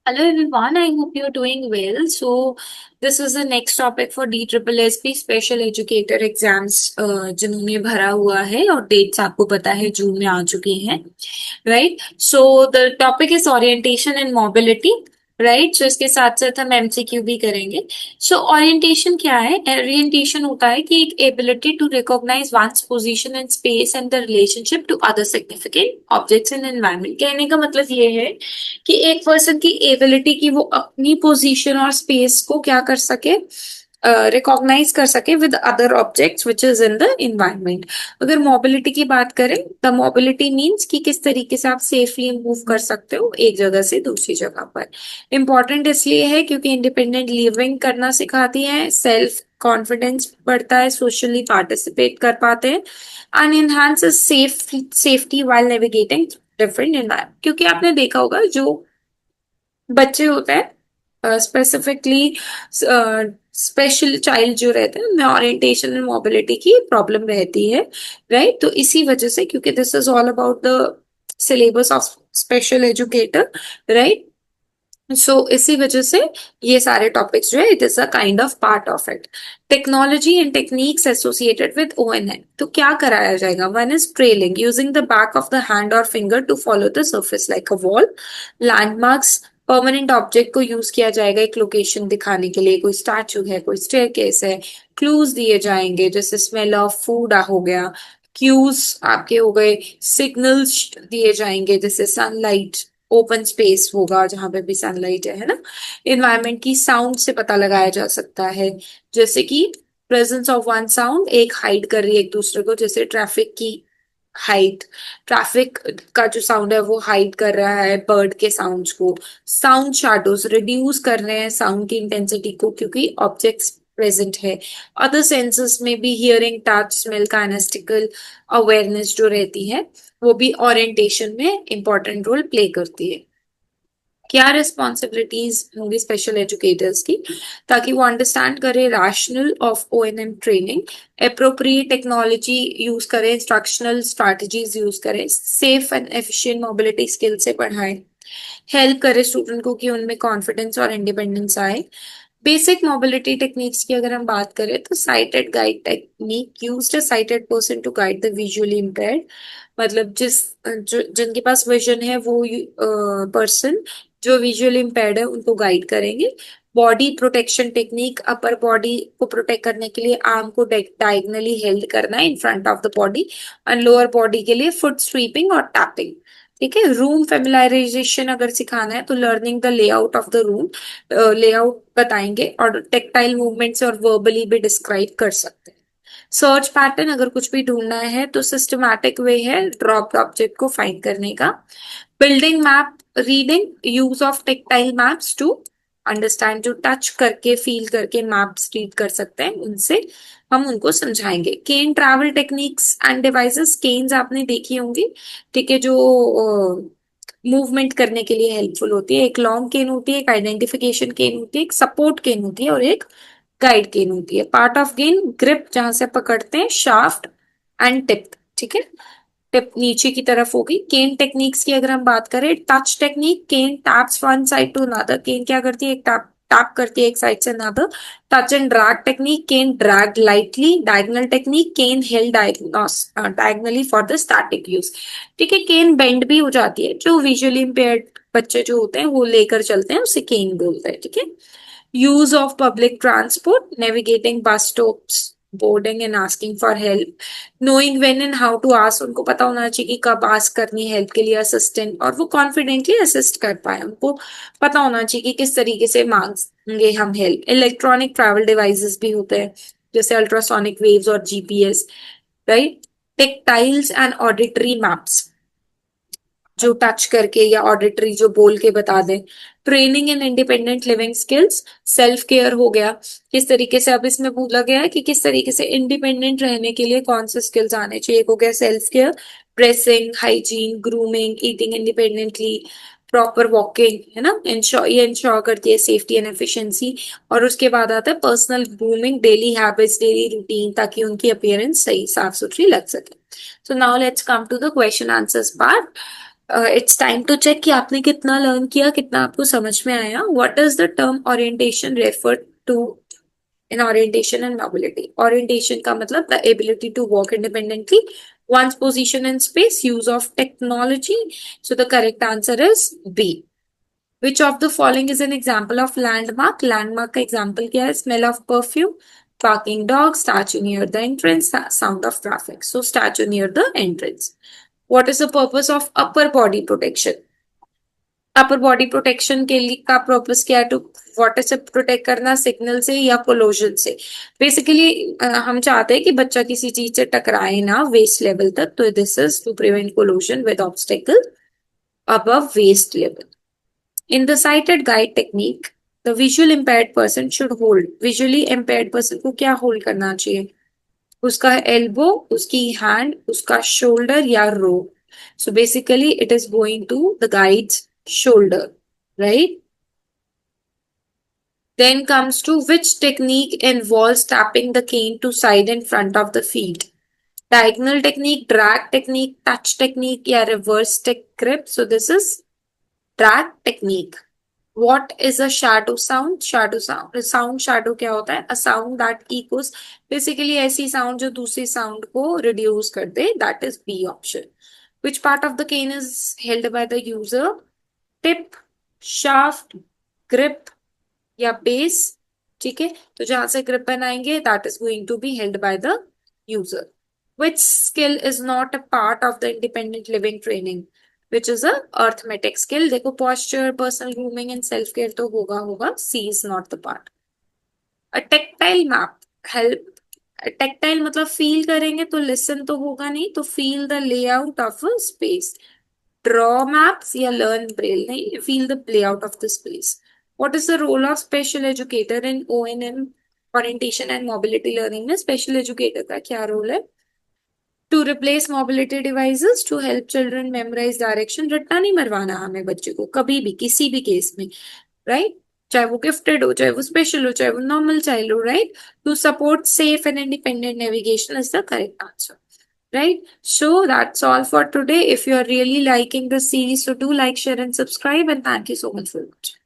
Hello everyone, I hope you're doing well. So, this is the next topic for DSSSB Special Educator Exams जिन्होंने भरा हुआ है और dates आपको पता है जून में आ चुकी हैं, right? So the topic is orientation and mobility, right? So इसके साथ साथ हम एमसीक्यू भी करेंगे। सो ओरिएंटेशन क्या है? ओरिएंटेशन होता है कि एक ability to recognise one's position in space and the relationship to other significant objects in environment. कहने का मतलब ये है कि एक पर्सन की एबिलिटी की वो अपनी पोजीशन और स्पेस को क्या कर सके, रिकॉग्नाइज कर सके with other objects which is in the environment. अगर मोबिलिटी की बात करें, द मोबिलिटी मीन्स कि किस तरीके से आप सेफली मूव कर सकते हो एक जगह से दूसरी जगह पर। इंपॉर्टेंट इसलिए है क्योंकि इंडिपेंडेंट लिविंग करना सिखाती है, सेल्फ कॉन्फिडेंस बढ़ता है, सोशली पार्टिसिपेट कर पाते हैं, and enhance safety while navigating different environment. क्योंकि आपने देखा होगा जो बच्चे होते हैं, स्पेसिफिकली स्पेशल चाइल्ड जो रहते हैं, उनमें ओरिएंटेशन एंड मोबिलिटी की प्रॉब्लम रहती है, राइट? तो इसी वजह से, क्योंकि this is all about the syllabus of special educator, right? So इसी वजह से ये सारे टॉपिक्स जो है, it is a kind of part of it. Technology and techniques associated with ONM, तो क्या कराया जाएगा? One is trailing using the back of the hand और finger to follow the surface like a wall. Landmarks, permanent object को use किया जाएगा एक location दिखाने के लिए, कोई स्टैचू है, कोई स्टेयरकेस है। क्लूज दिए जाएंगे, जैसे स्मेल ऑफ फूड हो गया, क्यूज आपके हो गए, सिग्नल्स दिए जाएंगे जैसे सनलाइट, ओपन स्पेस होगा जहां पे भी सनलाइट है ना। इन्वायरमेंट की साउंड से पता लगाया जा सकता है, जैसे कि प्रेजेंस ऑफ वन साउंड एक हाइड कर रही है एक दूसरे को, जैसे ट्रैफिक की हाइट, ट्रैफिक का जो साउंड है वो हाइड कर रहा है बर्ड के साउंड्स को। साउंड शैडोज रिड्यूस कर रहे हैं साउंड की इंटेंसिटी को, क्योंकि ऑब्जेक्ट्स प्रेजेंट है। अदर सेंसेस में भी हियरिंग, टच, स्मेल, काइनेस्टिकल अवेयरनेस जो रहती है, वो भी ओरिएंटेशन में इंपॉर्टेंट रोल प्ले करती है। क्या रिस्पॉन्सिबिलिटीज होंगी स्पेशल एजुकेटर्स की? ताकि वो अंडरस्टैंड करें rational of O&M training, appropriate technology use करें, इंस्ट्रक्शनल स्ट्रैटेजीज यूज करें, safe and efficient mobility skill से पढ़ाएं, हेल्प करे स्टूडेंट को कि उनमें कॉन्फिडेंस और इंडिपेंडेंस आए। बेसिक मोबिलिटी टेक्निक्स की अगर हम बात करें तो sighted guide technique used a sighted person to guide the visually impaired. मतलब जिनके पास विजन है वो पर्सन जो विजुअली इम्पेयर्ड है उनको गाइड करेंगे। Body protection technique, upper body को प्रोटेक्ट करने के लिए आर्म को डायगनली हेल्ड करना है in front of the body, और लोअर बॉडी के लिए फुट स्वीपिंग और टैपिंग। ठीक है। रूम फेमिलाइजेशन अगर सिखाना है तो learning the layout of the room, layout बताएंगे और टेक्टाइल मूवमेंट से और वर्बली भी डिस्क्राइब कर सकते हैं। सर्च पैटर्न, अगर कुछ भी ढूंढना है तो सिस्टमैटिक वे है ड्रॉप्ड ऑब्जेक्ट को फाइंड करने का। Building map reading, use of tactile maps to understand, जो टच करके फील करके मैप्स रीड कर सकते हैं उनसे हम उनको समझाएंगे। Cane travel techniques and devices, canes आपने देखी होंगी, ठीक है, जो मूवमेंट करने के लिए हेल्पफुल होती है। एक लॉन्ग केन होती है, एक आइडेंटिफिकेशन केन होती है, एक सपोर्ट केन होती है और एक गाइड केन होती है। पार्ट ऑफ गेन, ग्रिप जहां से पकड़ते हैं, शाफ्ट एंड टिप, ठीक है, टिप नीचे की तरफ होगी। केन टेक्निक्स की अगर हम बात करें, touch technique, cane taps one side to another, cane क्या करती है, एक टैप टैप करती है एक साइड से another. Touch and drag technique, cane drag lightly. Diagonal technique, cane held diagonally for the static use. ठीक है। केन बेंड भी हो जाती है, जो विजुअली इम्पेयर्ड बच्चे जो होते हैं वो लेकर चलते हैं, उसे केन बोलते हैं। ठीक है। Use of public transport, navigating bus stops, boarding and asking for help, knowing when and how to ask, उनको पता होना चाहिए कि कब आस्क करनी है हेल्प के लिए असिस्टेंट, और वो कॉन्फिडेंटली असिस्ट कर पाए, उनको पता होना चाहिए कि किस तरीके से मांगेंगे हम हेल्प। इलेक्ट्रॉनिक ट्रैवल डिवाइसेस भी होते हैं, जैसे अल्ट्रासोनिक वेव्स और GPS, right. Tactiles and auditory maps, जो टच करके या ऑडिटरी जो बोल के बता दें। Training in independent living skills, self care हो गया, किस तरीके से, अब इसमें बोला गया है कि किस तरीके से इंडिपेंडेंट रहने के लिए कौन से स्किल्स आने चाहिए। एक हो गया self care, dressing, hygiene, grooming, eating independently, proper walking, है ना, ये इंश्योर करती है सेफ्टी एंड एफिशिएंसी। और उसके बाद आता है personal grooming, daily habits, daily routine, ताकि उनकी अपीयरेंस सही साफ सुथरी लग सके। So now let's come to the question answers part. It's time to check कि आपने कितना लर्न किया, कितना आपको समझ में आया. What is the term orientation refer to in orientation and mobility? Orientation का मतलब the ability to walk independently, one's position in space, use of technology. So the correct answer is B. Which of the following is an example of landmark? Landmark का example क्या है? Smell of perfume, parking dog, statue near the entrance, sound of traffic. So statue near the entrance. What is the purpose of upper body protection? Upper body protection के लिए का purpose क्या है? To water से protect करना, signal से या कोलोजन से. बेसिकली हम चाहते हैं कि बच्चा किसी चीज से टकराए ना वेस्ट लेवल तक, तो this is to prevent collision with obstacle above waist level. In the sighted guide technique, the visual impaired person should hold. Visually impaired person को क्या होल्ड करना चाहिए? उसका एल्बो, उसकी हैंड, उसका शोल्डर या रो. So basically it is going to the guide's shoulder, right? Then comes to which technique involves tapping the cane to side and front of the feet? Diagonal technique, drag technique, touch technique या reverse stick grip. So this is drag technique. What is a shadow sound? Sound shadow क्या होता है? A sound that echoes. Basically ऐसी sound जो दूसरी sound को reduce कर दे. That is B option. Which part of the cane is held by the user? Tip, shaft, grip या base. ठीक है, तो जहां से grip बनाएंगे that is going to be held by the user. Which skill is not a part of the independent living training? Which is a arithmetic skill. देखो posture, personal grooming and self care तो होगा. C is not the part. A tactile map help. Tactile मतलब feel करेंगे तो listen तो होगा नहीं, तो feel the layout of a space. Draw maps या लर्न ब्रेल नहीं, feel the layout of the space. What is the role of special educator in ONM, orientation and mobility learning में special educator का क्या role है? To replace mobility devices, to help children memorise direction. रट्टा नहीं मरवाना हमें बच्चे को कभी भी किसी भी केस में, राइट? चाहे वो गिफ्टेड हो, चाहे वो स्पेशल हो, चाहे वो नॉर्मल चाइल्ड हो, right? To support safe and independent navigation is the correct answer, right? So that's all for today. If you are really liking the series, so do like, share, and subscribe. And thank you so much for watching.